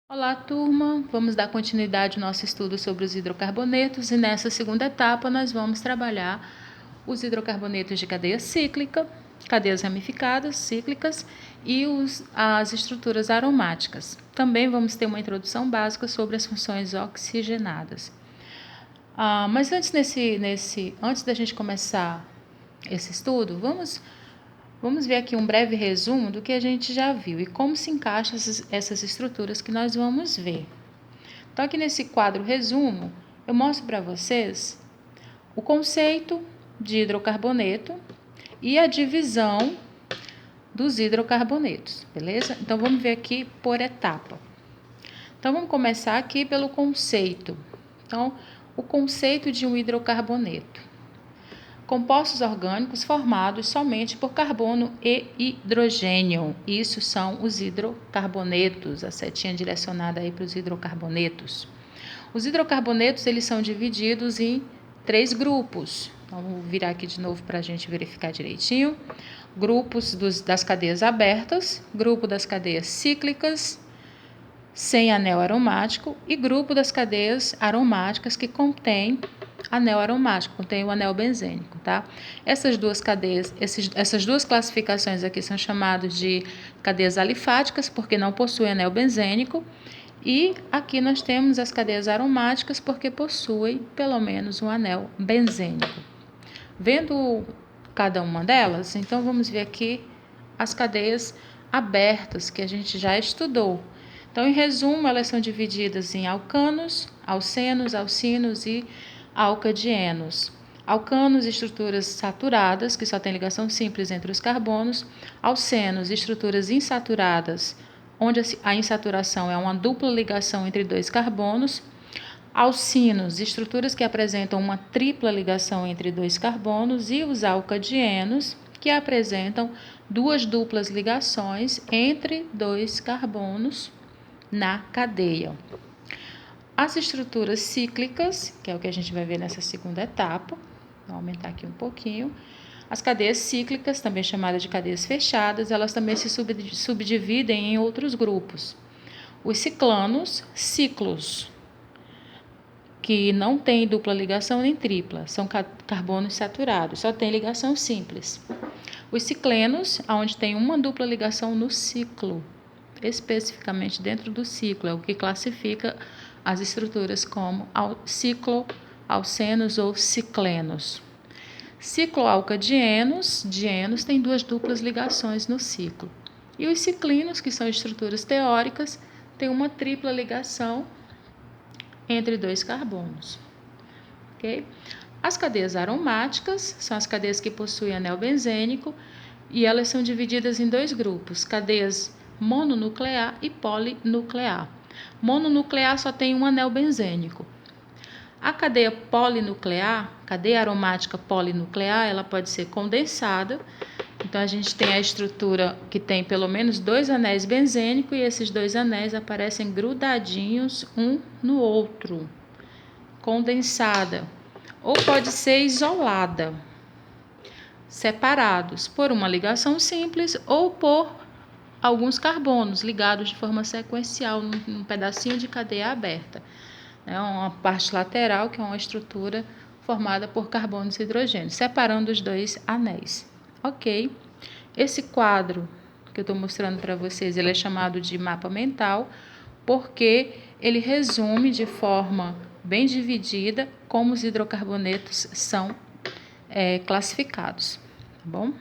Olá, turma! Vamos dar continuidade ao nosso estudo sobre os hidrocarbonetos e nessa segunda etapa nós vamos trabalhar os hidrocarbonetos de cadeia cíclica, cadeias ramificadas, cíclicas e as estruturas aromáticas. Também vamos ter uma introdução básica sobre as funções oxigenadas. Mas antes da gente começar esse estudo, Vamos ver aqui um breve resumo do que a gente já viu e como se encaixam essas estruturas que nós vamos ver. Então, aqui nesse quadro resumo, eu mostro para vocês o conceito de hidrocarboneto e a divisão dos hidrocarbonetos, beleza? Então, vamos ver aqui por etapa. Então, vamos começar aqui pelo conceito. Então, o conceito de um hidrocarboneto. Compostos orgânicos formados somente por carbono e hidrogênio. Isso são os hidrocarbonetos, a setinha direcionada aí para os hidrocarbonetos. Os hidrocarbonetos, eles são divididos em 3 grupos. Então, vou virar aqui de novo para a gente verificar direitinho. Grupos das cadeias abertas, grupo das cadeias cíclicas, sem anel aromático, e grupo das cadeias aromáticas que contém anel aromático, contém o anel benzênico, tá? Essas duas classificações aqui são chamadas de cadeias alifáticas, porque não possuem anel benzênico, e aqui nós temos as cadeias aromáticas, porque possuem pelo menos um anel benzênico. Vendo cada uma delas, então vamos ver aqui as cadeias abertas, que a gente já estudou. Então, em resumo, elas são divididas em alcanos, alcenos, alcinos e alcadienos. Alcanos, estruturas saturadas, que só tem ligação simples entre os carbonos. Alcenos, estruturas insaturadas, onde a insaturação é uma dupla ligação entre 2 carbonos. Alcinos, estruturas que apresentam uma tripla ligação entre 2 carbonos. E os alcadienos, que apresentam 2 duplas ligações entre 2 carbonos na cadeia. As estruturas cíclicas, que é o que a gente vai ver nessa segunda etapa, vou aumentar aqui um pouquinho. As cadeias cíclicas, também chamadas de cadeias fechadas, elas também se subdividem em outros grupos. Os ciclanos, ciclos, que não têm dupla ligação nem tripla, são carbonos saturados, só tem ligação simples. Os ciclenos, onde tem uma dupla ligação no ciclo, especificamente dentro do ciclo, é o que classifica as estruturas como cicloalcenos ou ciclenos. Cicloalcadienos, dienos, têm 2 duplas ligações no ciclo. E os ciclinos, que são estruturas teóricas, têm uma tripla ligação entre 2 carbonos. Okay? As cadeias aromáticas são as cadeias que possuem anel benzênico e elas são divididas em 2 grupos, cadeias mononuclear e polinuclear. Mononuclear só tem um anel benzênico. A cadeia polinuclear, cadeia aromática polinuclear, ela pode ser condensada. Então, a gente tem a estrutura que tem pelo menos 2 anéis benzênicos e esses 2 anéis aparecem grudadinhos um no outro. Condensada. Ou pode ser isolada, separados por uma ligação simples ou por alguns carbonos ligados de forma sequencial num pedacinho de cadeia aberta. É uma parte lateral, que é uma estrutura formada por carbonos e hidrogênios, separando os 2 anéis. Ok? Esse quadro que eu estou mostrando para vocês, ele é chamado de mapa mental, porque ele resume de forma bem dividida como os hidrocarbonetos são classificados. Tá bom?